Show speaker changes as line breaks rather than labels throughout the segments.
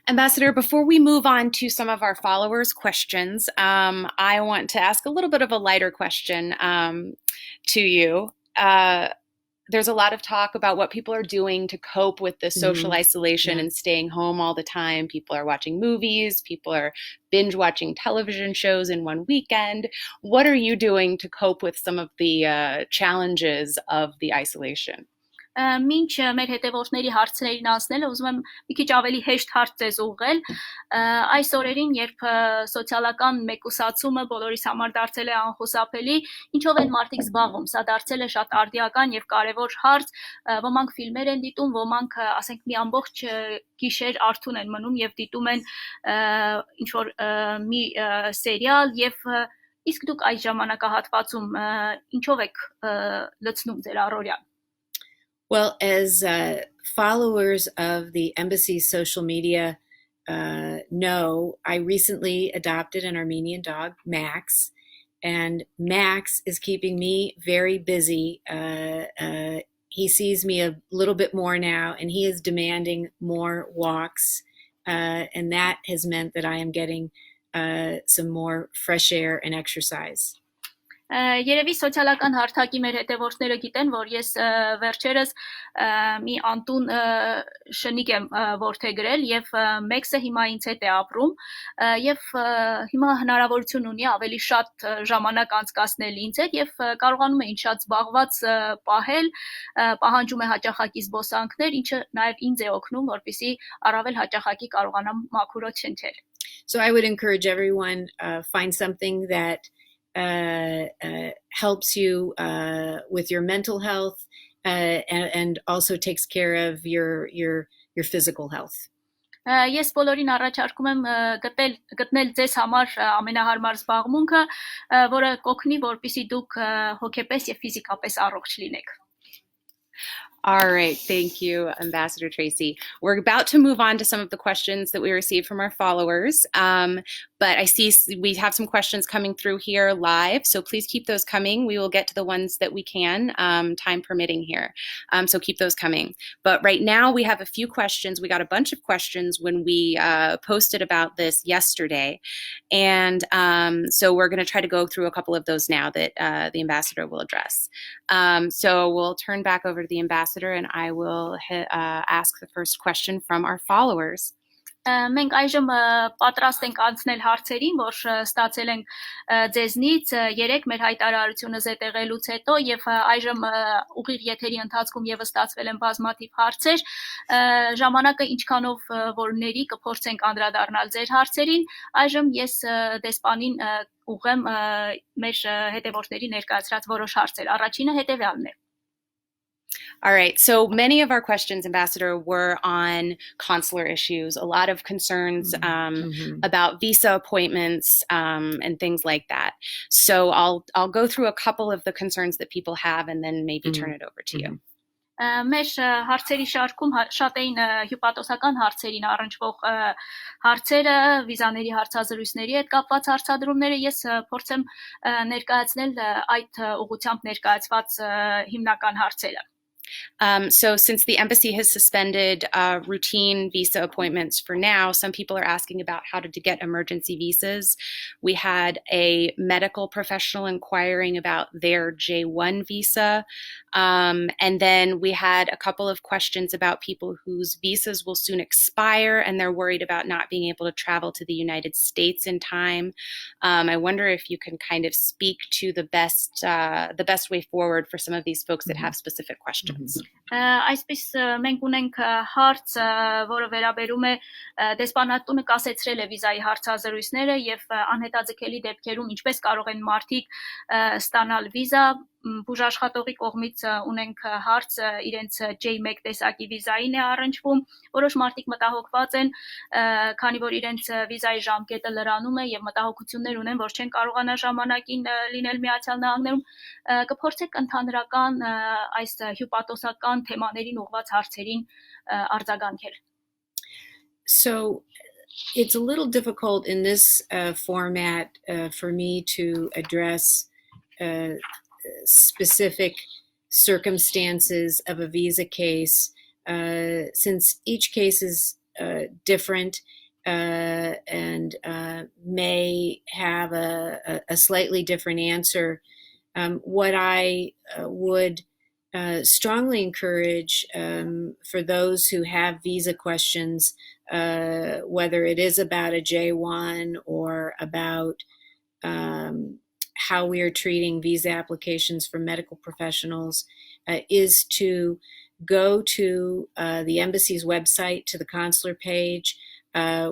Ambassador, before we move on to some of our followers' questions, I want to ask a little bit of a lighter question to you. There's a lot of talk about what people are doing to cope with the social
Hmm.
isolation
Yeah.
and staying home all the time. People are watching movies, people are binge watching television shows in one weekend. What are you doing to cope with some of the challenges of the isolation?
Մինչ մեր հետևորդների հարցերին անցնելը ուզում եմ մի քիչ ավելի հեշտ հարց ձեզ ուղղել։ Այս օրերին, երբ սոցիալական մեկուսացումը բոլորիս համար դարձել է անխուսափելի, ինչով են մարդիկ զբաղվում, սա դարձել է շատ արդիական եւ կարեւոր հարց։ Ոմանք ֆիլմեր են դիտում, ոմանք ասենք մի ամբողջ գիշեր արթուն են մնում եւ դիտում են ինչ որ մի սերիալ եւ իսկ դուք այս ժամանակահատվածում ինչով եք լցնում ձեր առօրյան։
Well, as followers of the embassy's social media know, I recently adopted an Armenian dog, Max, and Max is keeping me very busy. He sees me a little bit more now, and he is demanding more walks, and that has meant that I am getting some more fresh air and exercise.
Երևի սոցիալական հարթակի մեր հետևորդները գիտեն, որ ես վերջերս մի անտուն շնիկ եմ որդեգրել եւ Մեքսը հիմա ինձ հետ է ապրում եւ հիմա հնարավորություն ունի ավելի շատ ժամանակ անցկасնել ինձ հետ եւ կարողանում է ինձ շատ զբաղված պահել, պահանջում է հաճախակի զբոսանքներ, ինչը նաեւ ինձ է օգնում, որպեսզի առավել հաճախակի կարողանամ մաքուրոց շնչել։
So I would encourage everyone find something that helps you with your mental health and also takes care of your physical health.
Ես բոլորին առաջարկում եմ գտնել ձեզ համար ամենահարմար զբաղմունքը, որը կօգնի, որպեսզի դուք հոգեպես եւ ֆիզիկապես առողջ լինեք։
All right. Thank you, Ambassador Tracy. We're about to move on to some of the questions that we received from our followers. But I see we have some questions coming through here live, so please keep those coming. We will get to the ones that we can, time permitting here. So keep those coming. But right now we have a few questions. We got a bunch of questions when we posted about this yesterday. And so we're going to try to go through a couple of those now that the ambassador will address. So we'll turn back over to the ambassador and I will ask the first question from our followers.
Մենք այժմ պատրաստ ենք անցնել հարցերին, որ ստացել ենք ձեզնից երեք մեր հայտարարությունը զետեղելուց հետո եւ այժմ ուղիղ եթերի ընթացքում եւս ստացվել են բազմաթիվ հարցեր, ժամանակը ինչքանով որների կփորձենք անդրադառնալ ձեր հարցերին, այժմ ես դեսպանին ուղեմ մեր հետևորդների ներկայացրած որոշ հարցեր, առաջինը հետեւյալն է։
All right. So many of our questions, Ambassador, were on consular issues, a lot of concerns about visa appointments and things like that. So I'll go through a couple of the concerns that people have and then maybe turn it over to you.
Մեր հարցերի շարքում շատ էին հյուպատոսական հարցերին առնչվող հարցերը, վիզաների հարցազրույցների հետ կապված հարցադրումները, ես փորձեմ ներկայացնել այդ ուղղությամբ ներկայացված հիմնական հարցերը։
So since the embassy has suspended routine visa appointments for now, some people are asking about how to get emergency visas. We had a medical professional inquiring about their J1 visa. And then we had a couple of questions about people whose visas will soon expire and they're worried about not being able to travel to the United States in time. I wonder if you can kind of speak to the best way forward for some of these folks that have specific questions.
Այսպես մենք ունենք հարց, որը վերաբերում է դեսպանատունը կասեցրել է վիզայի հարցազրույցները եւ անհետաձգելի դեպքերում ինչպես կարող են մարդիկ ստանալ վիզա, բուժաշխատողի կողմից ունենք հարց իրենց J1 տեսակի վիզային է առնչվում, որոշ մարդիկ մտահոգված են, քանի որ իրենց վիզայի ժամկետը լրանում է եւ մտահոգություններ ունեն, որ չեն կարողանա ժամանակին լինել Միացյալ Նահանգներում, կփորձեք ընդհանրական այս հյուպատոսական թեմաներին ուղղված հարցերին արձագանքել։
So it's a little difficult in this format for me to address specific circumstances of a visa case since each case is different and may have a slightly different answer. What I would strongly encourage for those who have visa questions, whether it is about a J1 or about how we are treating visa applications for medical professionals, is to go to the embassy's website, to the consular page.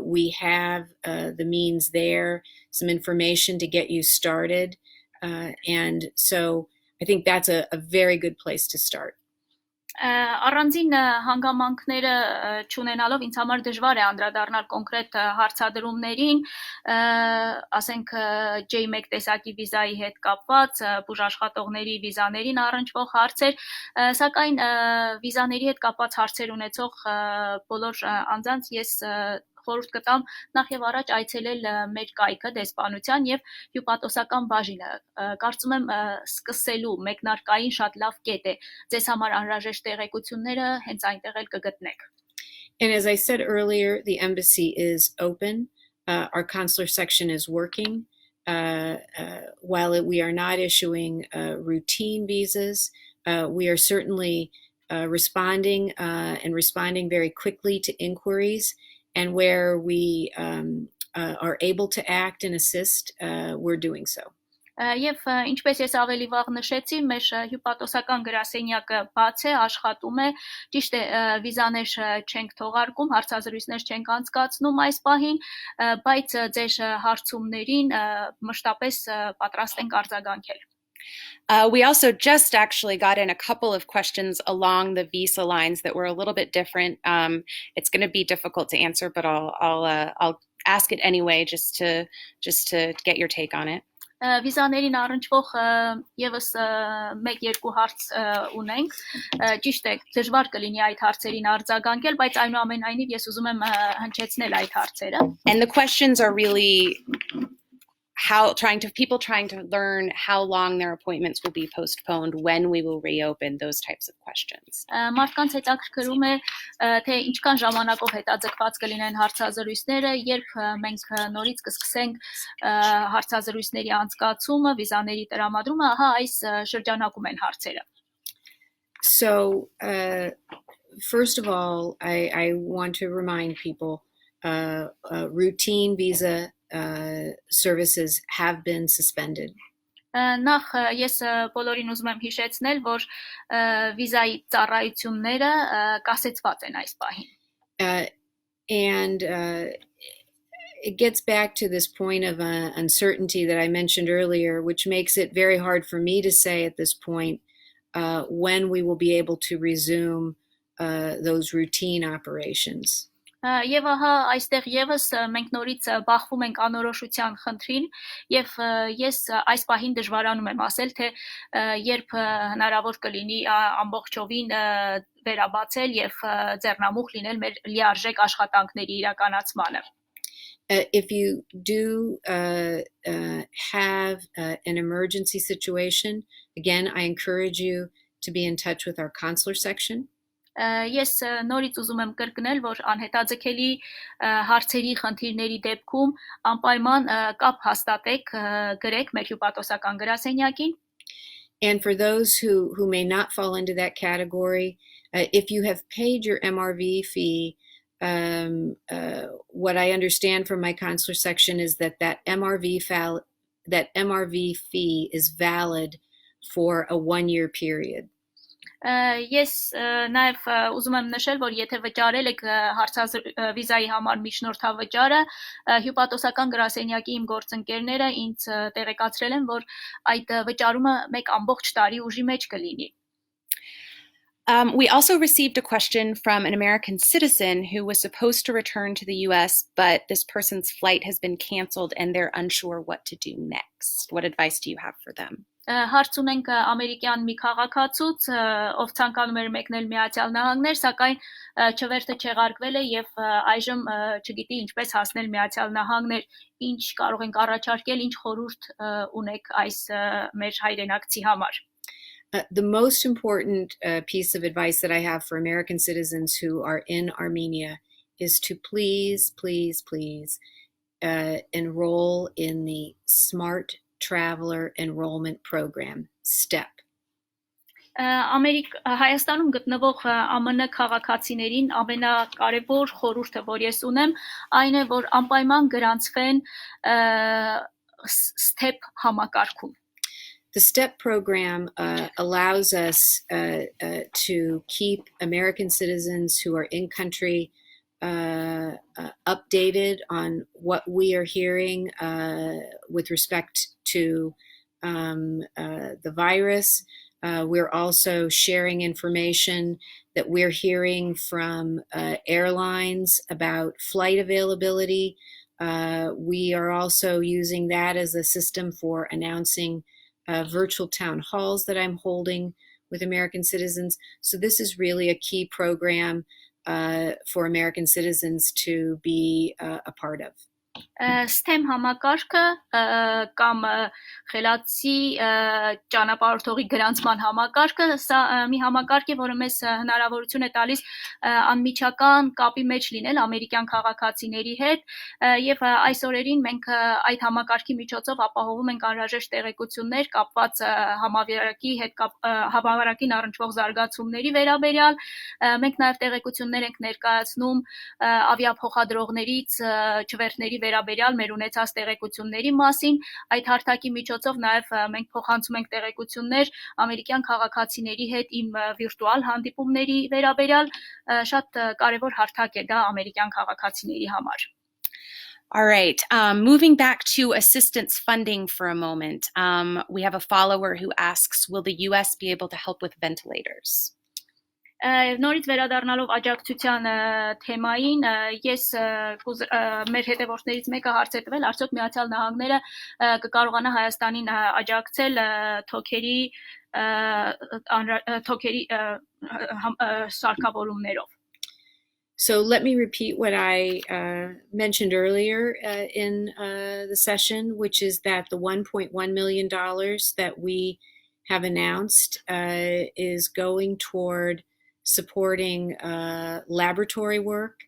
We have the means there, some information to get you started. And so I think that's a very good place to start.
Առանձին հանգամանքները չունենալով ինձ համար դժվար է անդրադառնալ կոնկրետ հարցադրումներին, ասենք J1 տեսակի վիզայի հետ կապված, բուժաշխատողների վիզաներին առնչվող հարցեր, սակայն վիզաների հետ կապված հարցեր ունեցող բոլոր անձանց ես խորհուրդ կտամ նախ եւ առաջ այցելել մեր կայքը դեսպանության եւ հյուպատոսական բաժինը։ Կարծում եմ սկսելու մեկնարկային շատ լավ կետ է։ Ձեզ համար անհրաժեշտ տեղեկությունները հենց այնտեղ էլ կգտնեք։
And as I said earlier, the embassy is open. Our consular section is working. While we are not issuing routine visas, we are certainly responding and responding very quickly to inquiries. And where we are able to act and assist, we're doing so.
Եվ ինչպես ես ավելի վաղ նշեցի, մեր հյուպատոսական գրասենյակը բաց է, աշխատում է, ճիշտ է, վիզաներ չենք թողարկում, հարցազրույցներ չենք անցկացնում այս պահին, բայց ձեր հարցումներին մշտապես պատրաստ ենք արձագանքել։
We also just actually got in a couple of questions along the visa lines that were a little bit different. It's going to be difficult to answer, but I'll ask it anyway, just to get your take on it.
Վիզաներին առնչվող եւս 1-2 հարց ունենք, ճիշտ է, դժվար կլինի այդ հարցերին արձագանքել, բայց այնուամենայնիվ ես ուզում եմ հնչեցնել այդ հարցերը.
And the questions are really people trying to learn how long their appointments will be postponed, when we will reopen, those types of questions.
Մարդկանց հետաքրքրում է թե ինչքան ժամանակով հետաձգված կլինեն հարցազրույցները, երբ մենք նորից կսկսենք հարցազրույցների անցկացումը, վիզաների տրամադրումը, ահա այս շրջանակում են հարցերը.
So, first of all, I want to remind people routine visa services have been suspended.
Նախ ես բոլորին ուզում եմ հիշեցնել, որ վիզայի ծառայությունները կասեցված են այս պահին.
And it gets back to this point of uncertainty that I mentioned earlier, which makes it very hard for me to say at this point when we will be able to resume those routine operations.
Եվ ահա այստեղ եւս մենք նորից բախվում ենք անորոշության խնդրին եւ ես այս պահին դժվարանում եմ ասել թե երբ հնարավոր կլինի ամբողջովին վերաբացել եւ ձեռնամուխ լինել մեր լիարժեք աշխատանքների իրականացմանը.
If you do have an emergency situation, again, I encourage you to be in touch with our consular section.
Ես նորից ուզում եմ կրկնել, որ անհետաձգելի հարցերի խնդիրների դեպքում անպայման կապ հաստատեք, գրեք մեր հյուպատոսական գրասենյակին.
And for those who may not fall into that category, if you have paid your MRV fee, what I understand from my consular section is that MRV fee is valid for a 1-year period.
Ես նաև ուզում եմ նշել, որ եթե վճարել եք վիզայի համար միջնորդավճարը, հյուպատոսական գրասենյակի իմ գործընկերները ինձ տեղեկացրել են, որ այդ վճարումը 1 ամբողջ տարի ուժի մեջ կլինի.
We also received a question from an American citizen who was supposed to return to the US, but this person's flight has been canceled and they're unsure what to do next. What advice do you have for them?
Հարց ունենք ամերիկյան մի քաղաքացուց, ով ցանկանում էր մեկնել Միացյալ Նահանգներ, սակայն չվերթը չեղարկվել է եւ այժմ չգիտի ինչպես հասնել Միացյալ Նահանգներ, ինչ կարող ենք առաջարկել, ինչ խորհուրդ ունեք այս մեր հայրենակցի համար.
The most important piece of advice that I have for American citizens who are in Armenia is to please enroll in the Smart Traveler Enrollment Program, STEP.
Հայաստանում գտնվող ԱՄՆ քաղաքացիներին ամենակարևոր խորհուրդը, որ ես ունեմ, այն է, որ անպայման գրանցվեն STEP համակարգում.
The STEP program allows us to keep American citizens who are in country updated on what we are hearing with respect to the virus. We're also sharing information that we're hearing from airlines about flight availability. We are also using that as a system for announcing virtual town halls that I'm holding with American citizens. So this is really a key program for American citizens to be a part of.
STEM համակարգը կամ խելացի ճանապարհորդողի գրանցման համակարգը սա մի համակարգ է, որը մեզ հնարավորություն է տալիս անմիջական կապի մեջ լինել ամերիկյան քաղաքացիների հետ եւ այս օրերին մենք այդ համակարգի միջոցով ապահովում ենք անհրաժեշտ տեղեկություններ կապված համավարակին առնչվող զարգացումների վերաբերյալ մենք նաեւ տեղեկություններ ենք ներկայացնում ավիափոխադրողներից չվերթների վերաբերյալ մեր ունեցած տեղեկությունների մասին այդ հարթակի միջոցով նաև մենք փոխանցում ենք տեղեկություններ ամերիկյան քաղաքացիների հետ իմ վիրտուալ հանդիպումների վերաբերյալ շատ կարևոր հարթակ է դա ամերիկյան քաղաքացիների համար.
All right, moving back to assistance funding for a moment. We have a follower who asks, will the US be able to help with ventilators?
Նորից վերադառնալով աջակցության թեմային, ես մեր հետևորդներից մեկը հարց է տվել, արդյոք Միացյալ Նահանգները կկարողանա Հայաստանին աջակցել թոքերի սարքավորումներով.
So let me repeat what I mentioned earlier in the session, which is that the $1.1 million that we have announced is going toward supporting laboratory work,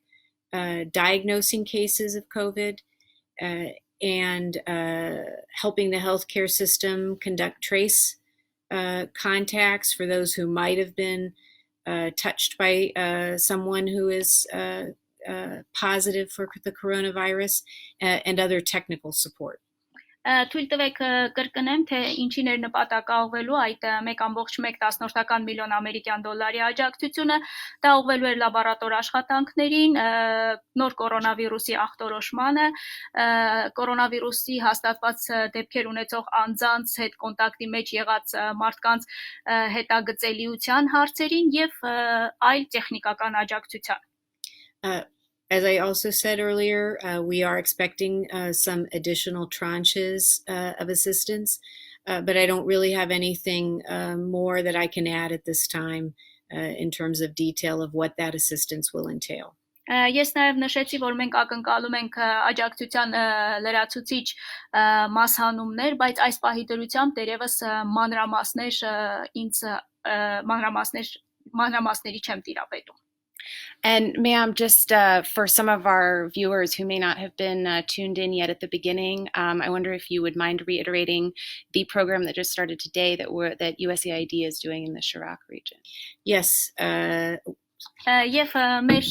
diagnosing cases of COVID, and helping the healthcare system conduct trace contacts for those who might have been touched by someone who is positive for the coronavirus, and other technical support.
Թույլ տվեք կրկնեմ, թե ինչին էր նպատակաուղղվելու այդ 1.1 միլիոն ամերիկյան դոլարի աջակցությունը, դա ուղղվելու էր լաբորատոր աշխատանքներին, նոր կորոնավիրուսի ախտորոշմանը, կորոնավիրուսի հաստատված դեպքեր ունեցող անձանց հետ կոնտակտի մեջ եղած մարդկանց հետագծելիության հարցերին եւ այլ տեխնիկական աջակցության.
As I also said earlier, we are expecting some additional tranches of assistance, but I don't really have anything more that I can add at this time in terms of detail of what that assistance will entail.
Ես նաև նշեցի, որ մենք ակնկալում ենք աջակցության լրացուցիչ մասհանումներ, բայց այս պահի դրությամբ դերևս մանրամասների չեմ տիրապետում.
And ma'am, just for some of our viewers who may not have been tuned in yet at the beginning, I wonder if you would mind reiterating the program that just started today that USAID is doing in the Chirac region.
Yes.
Եվ մեր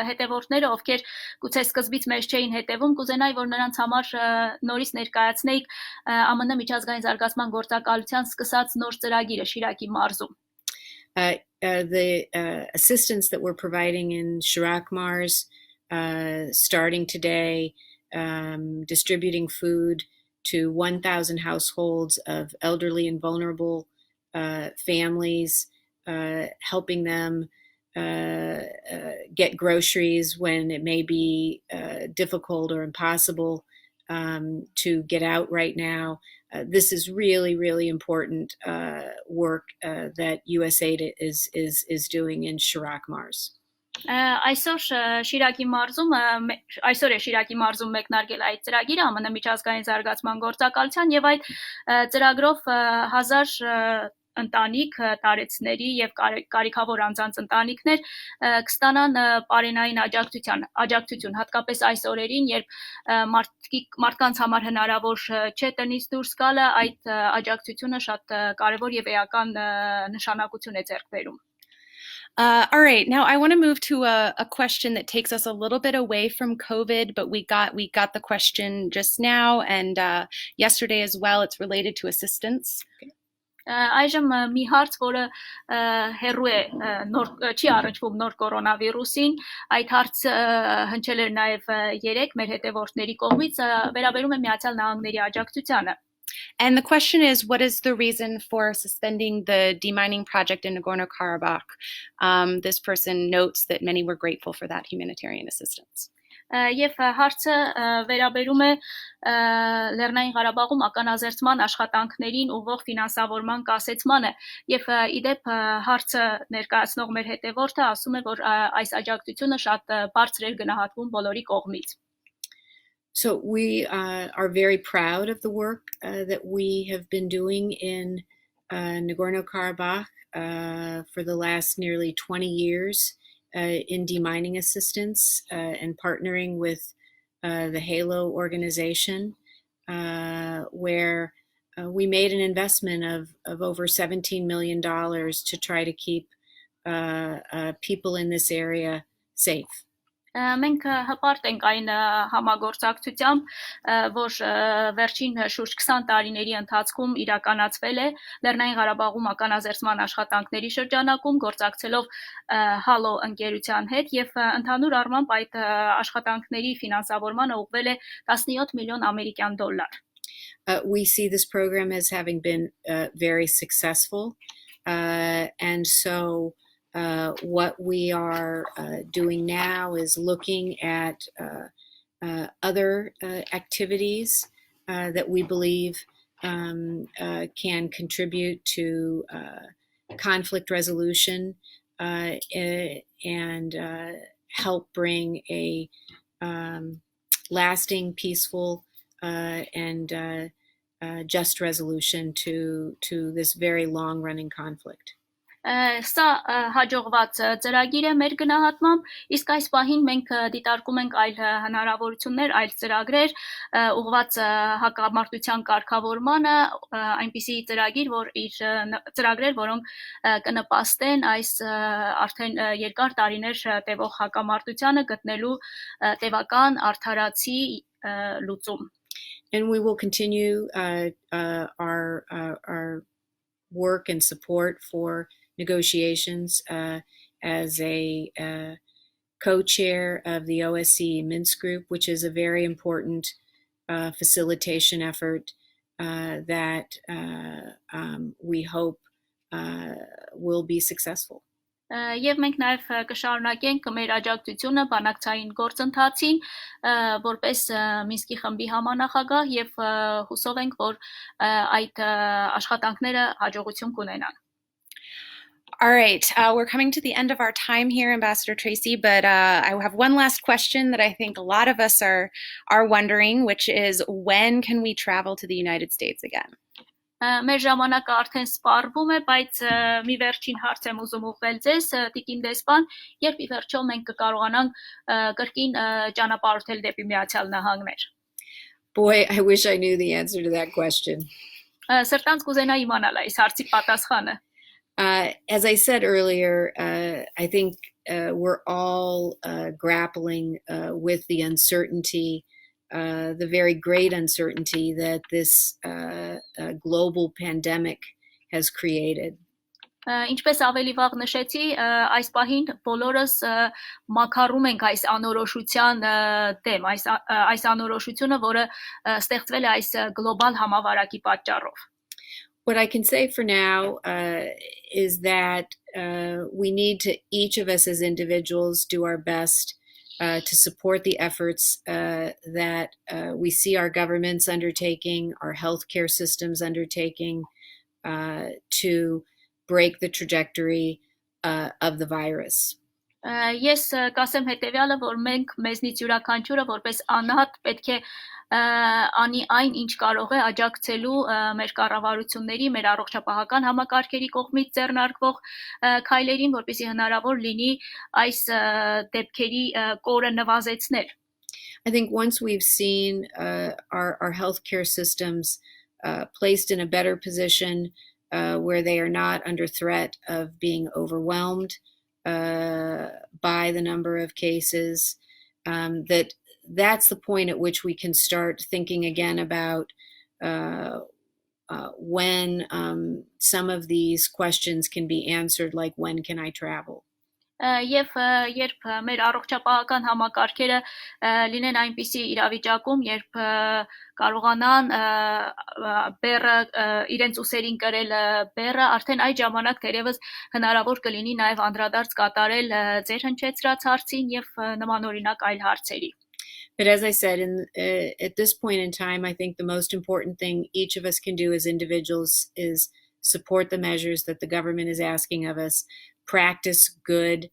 հետևորդները, ովքեր գուցե սկզբից մեզ չէին հետևում, կուզենայի, որ նրանց համար նորից ներկայացնեիք ԱՄՆ միջազգային զարգացման գործակալության սկսած նոր ծրագիրը Շիրակի մարզում.
The assistance that we're providing in Chirac Mars, starting today, distributing food to 1,000 households of elderly and vulnerable families, helping them get groceries when it may be difficult or impossible to get out right now. This is really, really important work that USAID is doing in Chirac Mars.
Այսօր Շիրակի մարզում մեկնարկել այդ ծրագիրը ԱՄՆ միջազգային զարգացման գործակալության եւ այդ ծրագրով 1000 ընտանիք, տարեցների եւ կարիքավոր անձանց ընտանիքներ կստանան պարենային աջակցություն, հատկապես այս օրերին, երբ մարդկանց համար հնարավոր չէ տնից դուրս գալը, այդ աջակցությունը շատ կարևոր եւ էական նշանակություն է ձեռք բերում։
All right, now I want to move to a question that takes us a little bit away from COVID, but we got the question just now and yesterday as well. It's related to assistance.
Այժմ մի հարց, որը հեռու է չի առնչվում նոր կորոնավիրուսին, այդ հարցը հնչել էր նաև երեք մեր հետևորդների կողմից, վերաբերում է Միացյալ Նահանգների աջակցությանը։
And the question is, what is the reason for suspending the demining project in Nagorno-Karabakh? This person notes that many were grateful for that humanitarian assistance.
Եվ հարցը վերաբերում է Լեռնային Ղարաբաղում ականազերծման աշխատանքներին ուղղող ֆինանսավորման կասեցմանը եւ իդեպ հարցը ներկայացնող մեր հետևորդը ասում է, որ այս աջակցությունը շատ բարձր էր գնահատվում բոլորի կողմից։
So we are very proud of the work that we have been doing in Nagorno-Karabakh for the last nearly 20 years in demining assistance and partnering with the HALO organization, where we made an investment of over $17 million to try to keep people in this area safe.
Մենք հպարտ ենք այն համագործակցությամբ, որ վերջին շուրջ 20 տարիների ընթացքում իրականացվել է Լեռնային Ղարաբաղում ականազերծման աշխատանքների շրջանակում գործակցելով HALO ընկերության հետ եւ ընդհանուր առմամբ այդ աշխատանքների ֆինանսավորմանը ուղղվել է 17 միլիոն ամերիկյան դոլար։
We see this program as having been very successful, and so what we are doing now is looking at other activities that we believe can contribute to conflict resolution and help bring a lasting, peaceful, and just resolution to this very long-running conflict.
Սա հաջողված ծրագիր է մեր գնահատմամբ, իսկ այս պահին մենք դիտարկում ենք այլ հնարավորություններ, այլ ծրագրեր ուղղված հակամարտության կարգավորմանը, այնպիսի ծրագրեր, որոնք կնպաստեն այս արդեն երկար տարիներ տևող հակամարտությանը գտնելու տևական արդարացի լուծում։
And we will continue our work and support for negotiations as a co-chair of the OSCE Minsk Group, which is a very important facilitation effort that we hope will be successful.
Եվ մենք նաև կշարունակենք մեր աջակցությունը բանակցային գործընթացին որպես Մինսկի խմբի համանախագահ եւ հուսով ենք, որ այդ աշխատանքները հաջողություն կունենան։
All right, we're coming to the end of our time here, Ambassador Tracy, but I have one last question that I think a lot of us are wondering, which is when can we travel to the United States again?
Մեր ժամանակը արդեն սպառվում է, բայց մի վերջին հարց եմ ուզում ուղղել ձեզ, Տիկին դեսպան, երբ ի վերջո մենք կկարողանանք կրկին ճանապարհորդել դեպի Միացյալ Նահանգներ։
Boy, I wish I knew the answer to that question.
Սրտանց կուզենա իմանալ այս հարցի պատասխանը։
As I said earlier, I think we're all grappling with the uncertainty, the very great uncertainty that this global pandemic has created.
Ինչպես ավելի վաղ նշեցի, այս պահին բոլորս մաքարում ենք այս անորոշության դեմ, այս անորոշությունը, որը ստեղծվել է այս գլոբալ համավարակի պատճառով։
What I can say for now is that we need to, each of us as individuals, do our best to support the efforts that we see our governments undertaking, our healthcare systems undertaking to break the trajectory of the virus.
Ես կասեմ հետևյալը, որ մենք մեզնից յուրաքանչյուրը որպես անհատ պետք է անի այն, ինչ կարող է աջակցելու մեր կառավարությունների, մեր առողջապահական համակարգերի կողմից ձեռնարկվող քայլերին, որպեսզի հնարավոր լինի այս դեպքերի կորը նվազեցնել։
I think once we've seen our healthcare systems placed in a better position where they are not under threat of being overwhelmed by the number of cases, that's the point at which we can start thinking again about when some of these questions can be answered, like when can I travel?
Եվ երբ մեր առողջապահական համակարգերը լինեն այնպիսի իրավիճակում, երբ կարողանան բեռը իրենց ուսերին կրել բեռը, արդեն այդ ժամանակ թերևս հնարավոր կլինի նաև անդրադարձ կատարել ձեր հնչեցրած հարցին եւ նմանօրինակ այլ հարցերի։
But as I said, at this point in time, I think the most important thing each of us can do as individuals is support the measures that the government is asking of us, practice good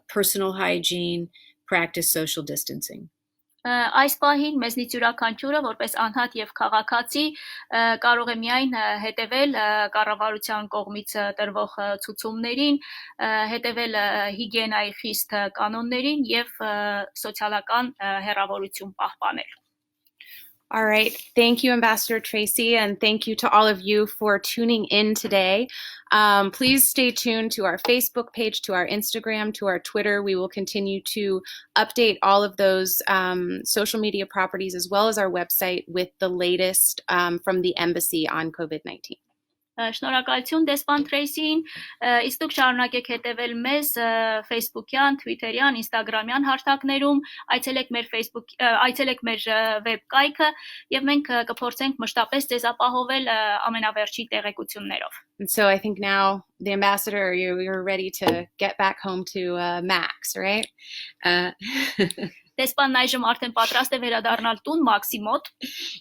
personal hygiene, practice social distancing.
Այս պահին մեզնից յուրաքանչյուրը որպես անհատ եւ քաղաքացի կարող է միայն հետեւել կառավարության կողմից տրվող ցուցումներին, հետեւել հիգիենայի խիստ կանոններին եւ սոցիալական հեռավորություն պահպանել։
All right. Thank you, Ambassador Tracy, and thank you to all of you for tuning in today. Please stay tuned to our Facebook page, to our Instagram, to our Twitter. We will continue to update all of those social media properties as well as our website with the latest from the embassy on COVID-19.
Շնորհակալություն դեսպան Թրեյսիին, իսկ դուք շարունակեք հետևել մեզ Facebook-յան, Twitter-յան, Instagram-յան հարթակներում, այցելեք մեր վեբկայքը եւ մենք կփորձենք մշտապես ձեզ ապահովել ամենավերջի տեղեկություններով։
And so I think now the ambassador, you're ready to get back home to Max, right?
Դեսպանն այժմ արդեն պատրաստ է վերադառնալ տուն Մաքսի մոտ։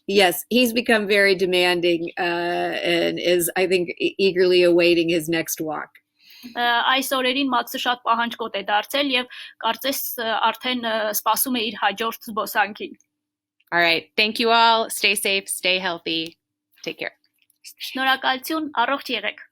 Yes, he's become very demanding and is, I think, eagerly awaiting his next walk.
Այս օրերին Մաքսը շատ պահանջկոտ է դարձել եւ կարծես արդեն սպասում է իր հաջորդ զբոսանքին։
All right. Thank you all. Stay safe, stay healthy. Take care.
Շնորհակալություն, առողջ եղեք։